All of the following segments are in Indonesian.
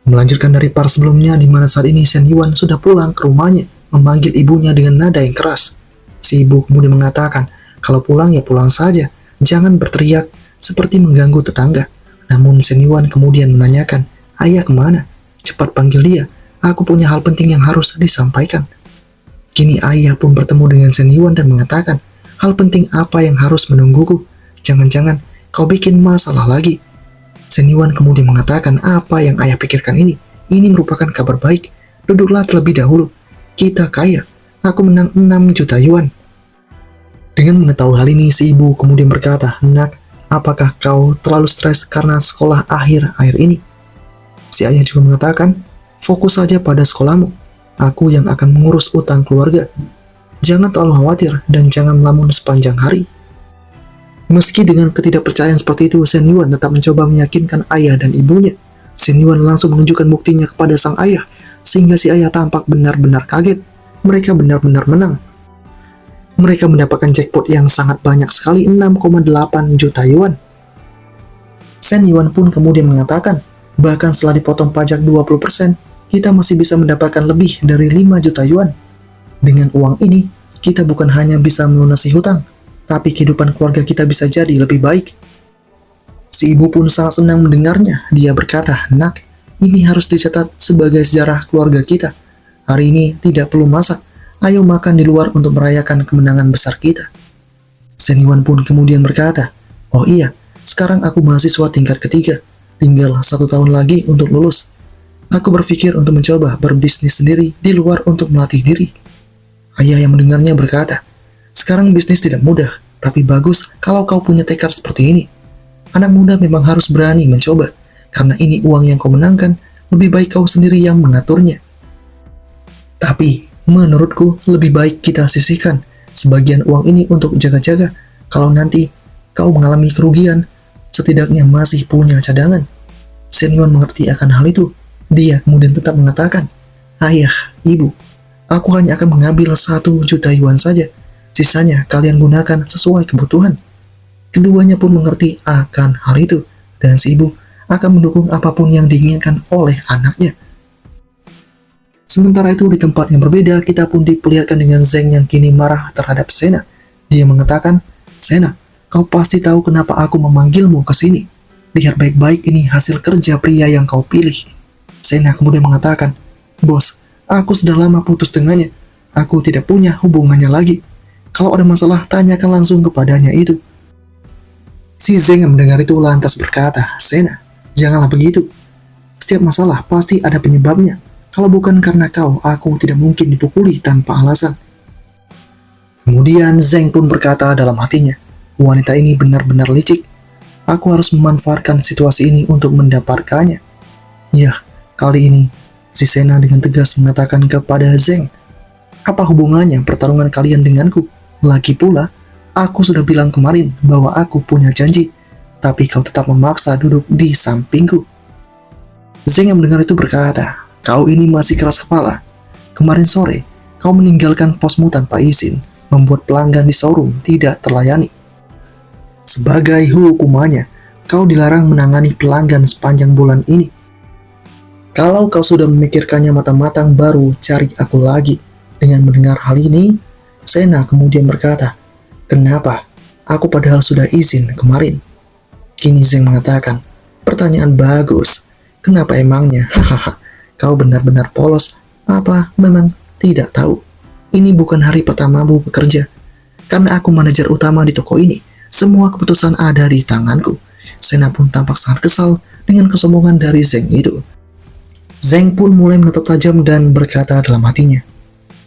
Melanjutkan dari part sebelumnya di mana saat ini Shen Yuan sudah pulang ke rumahnya, memanggil ibunya dengan nada yang keras. Si ibu kemudian mengatakan, kalau pulang ya pulang saja, jangan berteriak seperti mengganggu tetangga. Namun Shen Yuan kemudian menanyakan, ayah kemana? Cepat panggil dia, aku punya hal penting yang harus disampaikan. Kini ayah pun bertemu dengan Shen Yuan dan mengatakan, hal penting apa yang harus menungguku? Jangan-jangan kau bikin masalah lagi. Shen Yuan kemudian mengatakan, apa yang ayah pikirkan ini? Ini merupakan kabar baik. Duduklah terlebih dahulu. Kita kaya. Aku menang 6 juta yuan. Dengan mengetahui hal ini, si ibu kemudian berkata, nak, apakah kau terlalu stres karena sekolah akhir-akhir ini? Si ayah juga mengatakan, fokus saja pada sekolahmu. Aku yang akan mengurus utang keluarga. Jangan terlalu khawatir dan jangan melamun sepanjang hari. Meski dengan ketidakpercayaan seperti itu, Shen Yuan tetap mencoba meyakinkan ayah dan ibunya. Shen Yuan langsung menunjukkan buktinya kepada sang ayah, sehingga si ayah tampak benar-benar kaget. Mereka benar-benar menang. Mereka mendapatkan jackpot yang sangat banyak sekali, 6,8 juta yuan. Shen Yuan pun kemudian mengatakan, bahkan setelah dipotong pajak 20%, kita masih bisa mendapatkan lebih dari 5 juta yuan. Dengan uang ini, kita bukan hanya bisa melunasi hutang, tapi kehidupan keluarga kita bisa jadi lebih baik. Si ibu pun sangat senang mendengarnya. Dia berkata, nak, ini harus dicatat sebagai sejarah keluarga kita. Hari ini tidak perlu masak. Ayo makan di luar untuk merayakan kemenangan besar kita. Shen Yuan pun kemudian berkata, oh iya, sekarang aku mahasiswa tingkat ketiga. Tinggal 1 tahun lagi untuk lulus. Aku berpikir untuk mencoba berbisnis sendiri di luar untuk melatih diri. Ayah yang mendengarnya berkata, sekarang bisnis tidak mudah, tapi bagus kalau kau punya tekad seperti ini. Anak muda memang harus berani mencoba, karena ini uang yang kau menangkan, lebih baik kau sendiri yang mengaturnya. Tapi, menurutku lebih baik kita sisihkan sebagian uang ini untuk jaga-jaga. Kalau nanti kau mengalami kerugian, setidaknya masih punya cadangan. Shen Yuan mengerti akan hal itu. Dia kemudian tetap mengatakan, ayah, ibu, aku hanya akan mengambil 1 juta yuan saja. Sisanya kalian gunakan sesuai kebutuhan. Keduanya pun mengerti akan hal itu, dan si ibu akan mendukung apapun yang diinginkan oleh anaknya. Sementara itu di tempat yang berbeda, kita pun diperlihatkan dengan Zeng yang kini marah terhadap Sena. Dia mengatakan, Sena, kau pasti tahu kenapa aku memanggilmu ke sini. Lihat baik-baik, ini hasil kerja pria yang kau pilih. Sena kemudian mengatakan, bos, aku sudah lama putus dengannya. Aku tidak punya hubungannya lagi. Kalau ada masalah, tanyakan langsung kepadanya itu. Si Zeng yang mendengar itu lantas berkata, Sena, janganlah begitu. Setiap masalah pasti ada penyebabnya. Kalau bukan karena kau, aku tidak mungkin dipukuli tanpa alasan. Kemudian Zeng pun berkata dalam hatinya, wanita ini benar-benar licik. Aku harus memanfaatkan situasi ini untuk mendapatkannya. Yah, kali ini, si Sena dengan tegas mengatakan kepada Zeng, apa hubungannya pertarungan kalian denganku? Lagi pula, aku sudah bilang kemarin bahwa aku punya janji, tapi kau tetap memaksa duduk di sampingku. Zeng yang mendengar itu berkata, kau ini masih keras kepala. Kemarin sore, kau meninggalkan posmu tanpa izin, membuat pelanggan di showroom tidak terlayani. Sebagai hukumannya, kau dilarang menangani pelanggan sepanjang bulan ini. Kalau kau sudah memikirkannya matang-matang, baru cari aku lagi. Dengan mendengar hal ini, Sena kemudian berkata, kenapa? Aku padahal sudah izin kemarin. Kini Zeng mengatakan, pertanyaan bagus. Kenapa emangnya? Hahaha, kau benar-benar polos. Apa memang tidak tahu? Ini bukan hari pertamamu bekerja. Karena aku manajer utama di toko ini, semua keputusan ada di tanganku. Sena pun tampak sangat kesal dengan kesombongan dari Zeng itu. Zeng pun mulai menatap tajam dan berkata dalam hatinya,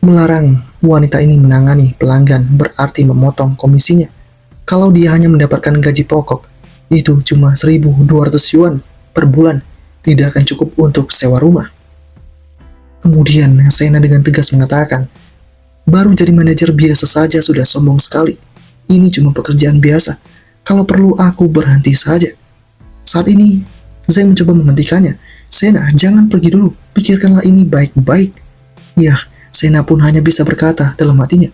melarang wanita ini menangani pelanggan berarti memotong komisinya. Kalau dia hanya mendapatkan gaji pokok, itu cuma 1.200 yuan per bulan, tidak akan cukup untuk sewa rumah. Kemudian Sena dengan tegas mengatakan, baru jadi manajer biasa saja sudah sombong sekali. Ini cuma pekerjaan biasa. Kalau perlu aku berhenti saja. Saat ini, Zeng mencoba menghentikannya. Sena, jangan pergi dulu. Pikirkanlah ini baik-baik. Yah, Sena pun hanya bisa berkata dalam hatinya,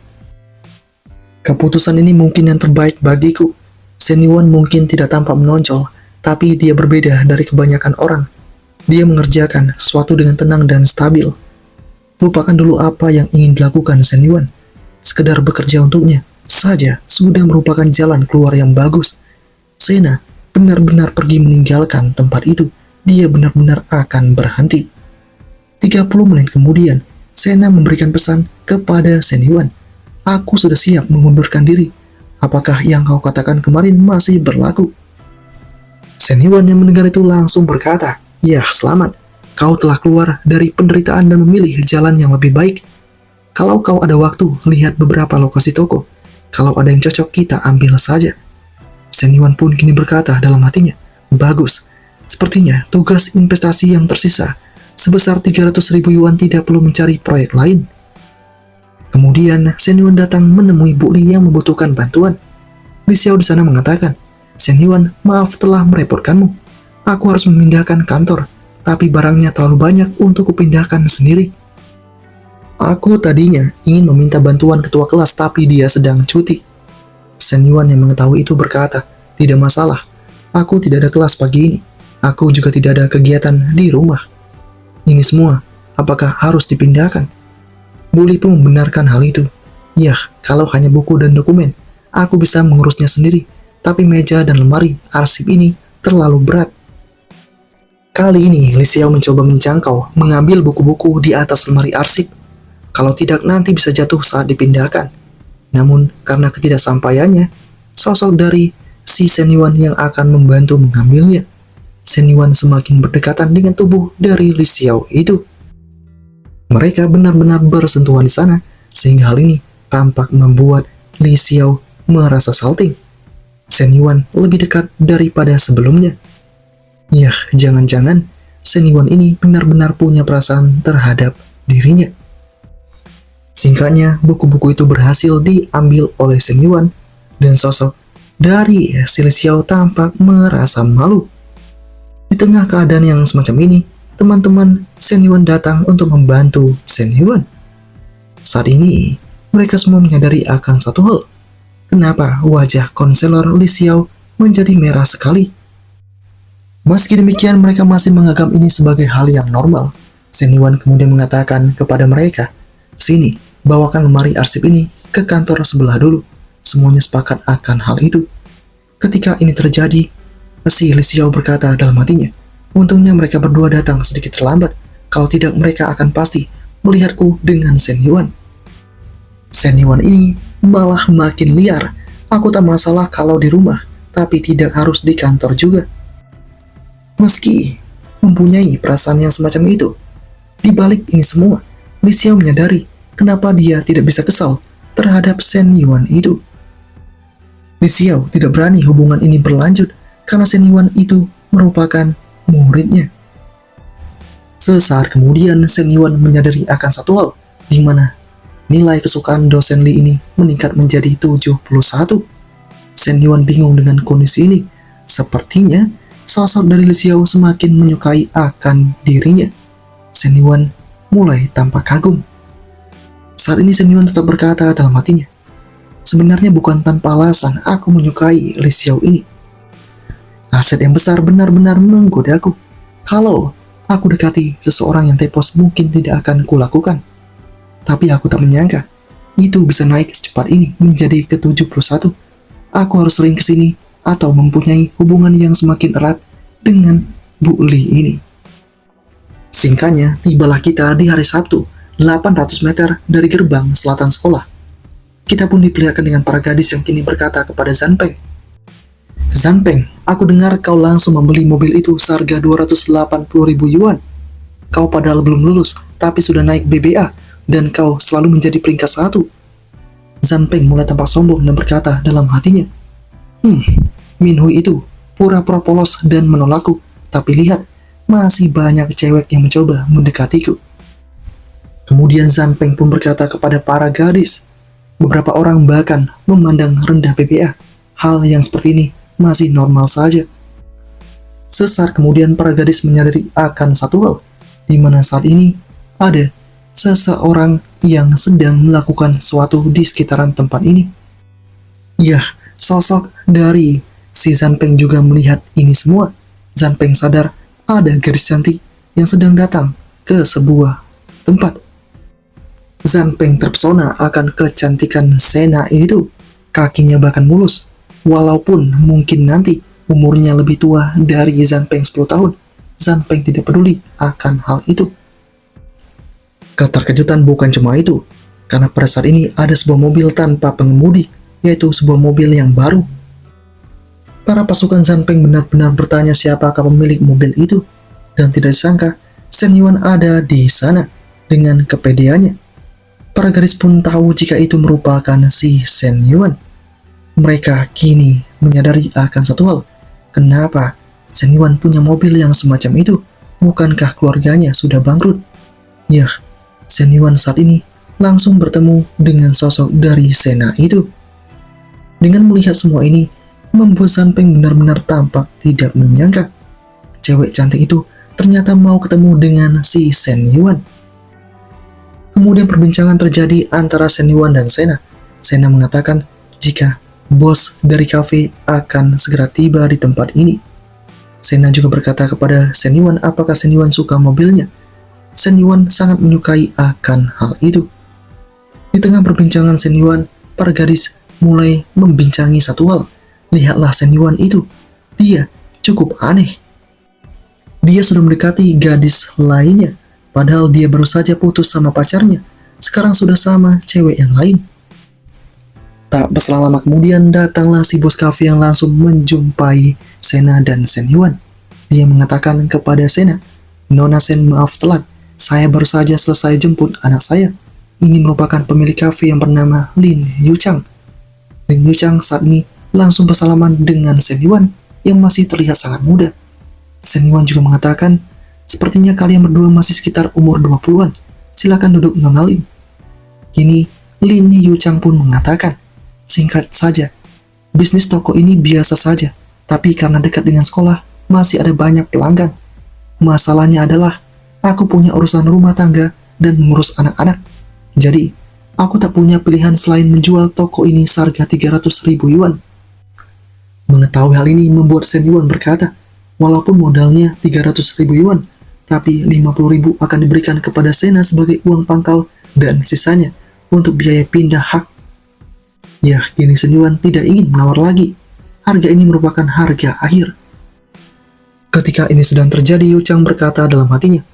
keputusan ini mungkin yang terbaik bagiku. Shen Yuan mungkin tidak tampak menonjol, tapi dia berbeda dari kebanyakan orang. Dia mengerjakan sesuatu dengan tenang dan stabil. Lupakan dulu apa yang ingin dilakukan Shen Yuan. Sekedar bekerja untuknya saja sudah merupakan jalan keluar yang bagus. Sena benar-benar pergi meninggalkan tempat itu. Dia benar-benar akan berhenti. 30 menit kemudian, Sena memberikan pesan kepada Shen Yuan. Aku sudah siap mengundurkan diri. Apakah yang kau katakan kemarin masih berlaku? Shen Yuan yang mendengar itu langsung berkata, "Ya, selamat. Kau telah keluar dari penderitaan dan memilih jalan yang lebih baik. Kalau kau ada waktu, lihat beberapa lokasi toko. Kalau ada yang cocok, kita ambil saja." Shen Yuan pun kini berkata dalam hatinya, "Bagus. Sepertinya tugas investasi yang tersisa sebesar 300.000 yuan tidak perlu mencari proyek lain." Kemudian, Shen Yuan datang menemui Bu Li yang membutuhkan bantuan. Li Xiao di sana mengatakan, "Shen Yuan, maaf telah merepotkanmu. Aku harus memindahkan kantor, tapi barangnya terlalu banyak untuk kupindahkan sendiri. Aku tadinya ingin meminta bantuan ketua kelas, tapi dia sedang cuti." Shen Yuan yang mengetahui itu berkata, "Tidak masalah, aku tidak ada kelas pagi ini. Aku juga tidak ada kegiatan di rumah. Ini semua, apakah harus dipindahkan?" Bu Li pun membenarkan hal itu. "Yah, kalau hanya buku dan dokumen, aku bisa mengurusnya sendiri. Tapi meja dan lemari arsip ini terlalu berat." Kali ini, Li Xiao mencoba menjangkau, mengambil buku-buku di atas lemari arsip. Kalau tidak, nanti bisa jatuh saat dipindahkan. Namun, karena ketidaksampaiannya, sosok dari si Shen Yuan yang akan membantu mengambilnya, Shen Yuan semakin berdekatan dengan tubuh dari Li Xiao itu. Mereka benar-benar bersentuhan di sana, sehingga hal ini tampak membuat Li Xiao merasa salting. Shen Yuan lebih dekat daripada sebelumnya. Yah, jangan-jangan Shen Yuan ini benar-benar punya perasaan terhadap dirinya. Singkatnya, buku-buku itu berhasil diambil oleh Shen Yuan, dan sosok dari si Li Xiao tampak merasa malu. Di tengah keadaan yang semacam ini, teman-teman Shen Yuan datang untuk membantu Shen Yuan. Saat ini, mereka semua menyadari akan satu hal. Kenapa wajah konselor Li Xiao menjadi merah sekali? Meski demikian, mereka masih menganggap ini sebagai hal yang normal. Shen Yuan kemudian mengatakan kepada mereka, "Sini, bawakan lemari arsip ini ke kantor sebelah dulu." Semuanya sepakat akan hal itu. Ketika ini terjadi, si Li Xiao berkata dalam hatinya, "Untungnya mereka berdua datang sedikit terlambat. Kalau tidak, mereka akan pasti melihatku dengan Shen Yuan." Shen Yuan ini malah makin liar. "Aku tak masalah kalau di rumah, tapi tidak harus di kantor juga." Meski mempunyai perasaan yang semacam itu, di balik ini semua, Li Xiao menyadari kenapa dia tidak bisa kesal terhadap Shen Yuan itu. Li Xiao tidak berani hubungan ini berlanjut karena Shen Yuan itu merupakan muridnya. Sesaat kemudian, Shen Yuan menyadari akan satu hal, di mana nilai kesukaan dosen Li ini meningkat menjadi 71. Shen Yuan bingung dengan kondisi ini. Sepertinya sosok dari Li Xiao semakin menyukai akan dirinya. Shen Yuan mulai tampak kagum. Saat ini Shen Yuan tetap berkata dalam hatinya, "Sebenarnya bukan tanpa alasan aku menyukai Li Xiao ini. Aset yang besar benar-benar menggodaku. Kalau aku dekati seseorang yang tepos, mungkin tidak akan kulakukan. Tapi aku tak menyangka itu bisa naik secepat ini menjadi ke-71. Aku harus sering kesini atau mempunyai hubungan yang semakin erat dengan Bu Li ini." Singkatnya, tibalah kita di hari Sabtu, 800 meter dari gerbang selatan sekolah. Kita pun diperlihatkan dengan para gadis yang kini berkata kepada Zanpeng, "Zanpeng, aku dengar kau langsung membeli mobil itu seharga 280.000 yuan. Kau padahal belum lulus, tapi sudah naik BBA, dan kau selalu menjadi peringkat 1. Zanpeng mulai tampak sombong dan berkata dalam hatinya, Minhui itu pura-pura polos dan menolakku, tapi lihat, masih banyak cewek yang mencoba mendekatiku." Kemudian Zanpeng pun berkata kepada para gadis. Beberapa orang bahkan memandang rendah BBA. Hal yang seperti ini masih normal saja. Sesaat kemudian para gadis menyadari akan satu hal, di mana saat ini ada seseorang yang sedang melakukan sesuatu di sekitaran tempat ini. Yah, sosok dari si Zanpeng juga melihat ini semua. Zanpeng sadar ada gadis cantik yang sedang datang ke sebuah tempat. Zanpeng terpesona akan kecantikan Sena itu. Kakinya bahkan mulus. Walaupun mungkin nanti umurnya lebih tua dari Zanpeng 10 tahun, Zanpeng tidak peduli akan hal itu. Keterkejutan bukan cuma itu, karena pada saat ini ada sebuah mobil tanpa pengemudi, yaitu sebuah mobil yang baru. Para pasukan Zanpeng benar-benar bertanya siapakah pemilik mobil itu, dan tidak disangka Shen Yuan ada di sana dengan kepedeannya. Para gadis pun tahu jika itu merupakan si Shen Yuan. Mereka kini menyadari akan satu hal, kenapa Shen Yuan punya mobil yang semacam itu? Bukankah keluarganya sudah bangkrut? Yah, Shen Yuan saat ini langsung bertemu dengan sosok dari Sena itu. Dengan melihat semua ini, membuat Zanpeng benar-benar tampak tidak menyangka. Cewek cantik itu ternyata mau ketemu dengan si Shen Yuan. Kemudian perbincangan terjadi antara Shen Yuan dan Sena. Sena mengatakan jika bos dari kafe akan segera tiba di tempat ini. Sena juga berkata kepada Shen Yuan apakah Shen Yuan suka mobilnya. Shen Yuan sangat menyukai akan hal itu. Di tengah perbincangan Shen Yuan, para gadis mulai membincangi satu hal. Lihatlah Shen Yuan itu. Dia cukup aneh. Dia sudah mendekati gadis lainnya. Padahal dia baru saja putus sama pacarnya. Sekarang sudah sama cewek yang lain. Tak berselang lama kemudian datanglah si bos kafe yang langsung menjumpai Sena dan Shen Yuan. Dia mengatakan kepada Sena, "Nona Shen, maaf telat. Saya baru saja selesai jemput anak saya. Ini merupakan pemilik kafe yang bernama Lin Yuchang." Lin Yuchang saat ini langsung bersalaman dengan Shen Yuan yang masih terlihat sangat muda. Shen Yuan juga mengatakan, "Sepertinya kalian berdua masih sekitar umur 20-an. Silakan duduk Nona Lin." Kini Lin Yuchang pun mengatakan, "Singkat saja, bisnis toko ini biasa saja, tapi karena dekat dengan sekolah, masih ada banyak pelanggan. Masalahnya adalah, aku punya urusan rumah tangga dan mengurus anak-anak. Jadi, aku tak punya pilihan selain menjual toko ini seharga 300.000 yuan. Mengetahui hal ini membuat Shen Yuan berkata, walaupun modalnya 300.000 yuan, tapi 50.000 akan diberikan kepada Sena sebagai uang pangkal dan sisanya untuk biaya pindah hak. Ya, kini Shen Yuan tidak ingin menawar lagi. Harga ini merupakan harga akhir. Ketika ini sedang terjadi, Yu Chang berkata dalam hatinya,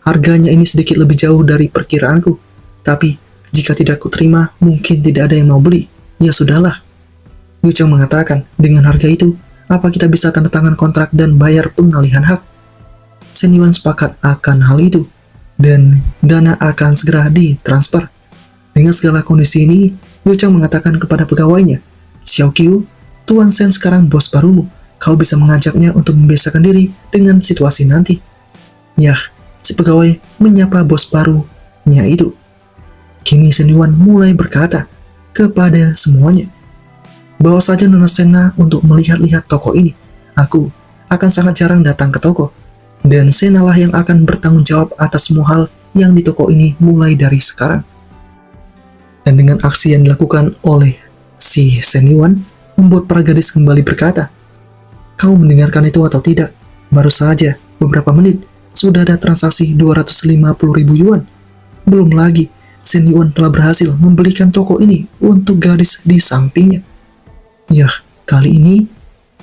harganya ini sedikit lebih jauh dari perkiraanku. Tapi, jika tidak kuterima, mungkin tidak ada yang mau beli. Ya sudahlah. Yu Chang mengatakan, dengan harga itu, apa kita bisa tanda tangan kontrak dan bayar pengalihan hak? Shen Yuan sepakat akan hal itu, dan dana akan segera ditransfer. Dengan segala kondisi ini, Yu Chang mengatakan kepada pegawainya, "Xiao Qiu, Tuan Shen sekarang bos barumu. Kau bisa mengajaknya untuk membiasakan diri dengan situasi nanti." Yah, si pegawai menyapa bos barunya itu. Kini Shen Yuan mulai berkata kepada semuanya, "Bawa saja Nona Sena untuk melihat-lihat toko ini. Aku akan sangat jarang datang ke toko, dan Sena lah yang akan bertanggung jawab atas semua hal yang di toko ini mulai dari sekarang." Dan dengan aksi yang dilakukan oleh si Shen Yuan, membuat para gadis kembali berkata, "Kau mendengarkan itu atau tidak? Baru saja beberapa menit, sudah ada transaksi 250.000 yuan. Belum lagi, Shen Yuan telah berhasil membelikan toko ini untuk gadis di sampingnya." Yah, kali ini,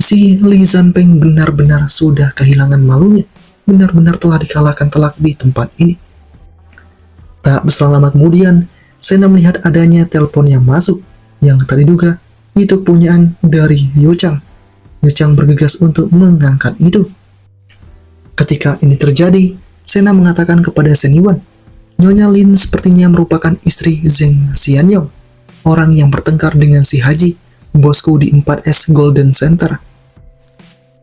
si Li Zanpeng benar-benar sudah kehilangan malunya. Benar-benar telah dikalahkan telak di tempat ini. Tak berselang lama kemudian, Sena melihat adanya telepon yang masuk, yang tak diduga itu kepunyaan dari Yu Chang. Yu Chang bergegas untuk mengangkat itu. Ketika ini terjadi, Sena mengatakan kepada Shen Yuan, "Nyonya Lin sepertinya merupakan istri Zheng Xianyong, orang yang bertengkar dengan si Haji, bosku di 4S Golden Center."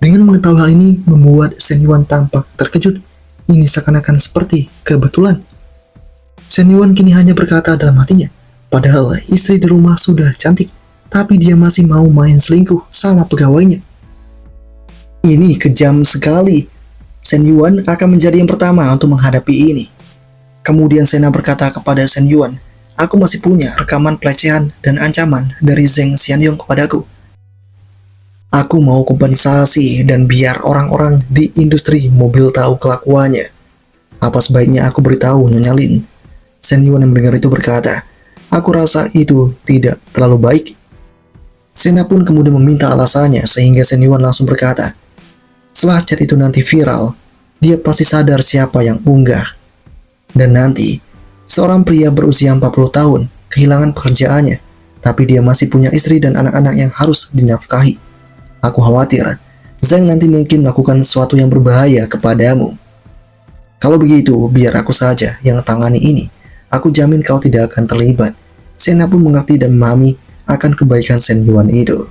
Dengan mengetahui hal ini, membuat Shen Yuan tampak terkejut. Ini seakan-akan seperti kebetulan. Shen Yuan kini hanya berkata dalam hatinya, padahal istri di rumah sudah cantik, tapi dia masih mau main selingkuh sama pegawainya. Ini kejam sekali. Shen Yuan akan menjadi yang pertama untuk menghadapi ini. Kemudian Sena berkata kepada Shen Yuan, "Aku masih punya rekaman pelecehan dan ancaman dari Zheng Xianyong kepadaku. Aku mau kompensasi dan biar orang-orang di industri mobil tahu kelakuannya. Apa sebaiknya aku beritahu Nyonya Lin? Shen Yuan yang mendengar itu berkata, aku rasa itu tidak terlalu baik. Sena pun kemudian meminta alasannya sehingga Shen Yuan langsung berkata, setelah chat itu nanti viral, dia pasti sadar siapa yang unggah. Dan nanti, seorang pria berusia 40 tahun kehilangan pekerjaannya, tapi dia masih punya istri dan anak-anak yang harus dinafkahi. Aku khawatir, Zhang nanti mungkin melakukan sesuatu yang berbahaya kepadamu. Kalau begitu, biar aku saja yang tangani ini. Aku jamin kau tidak akan terlibat. Sena pun mengerti dan memahami akan kebaikan Shen Yuan itu.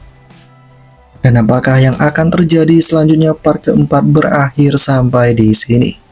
Dan apakah yang akan terjadi selanjutnya, part keempat berakhir sampai di sini.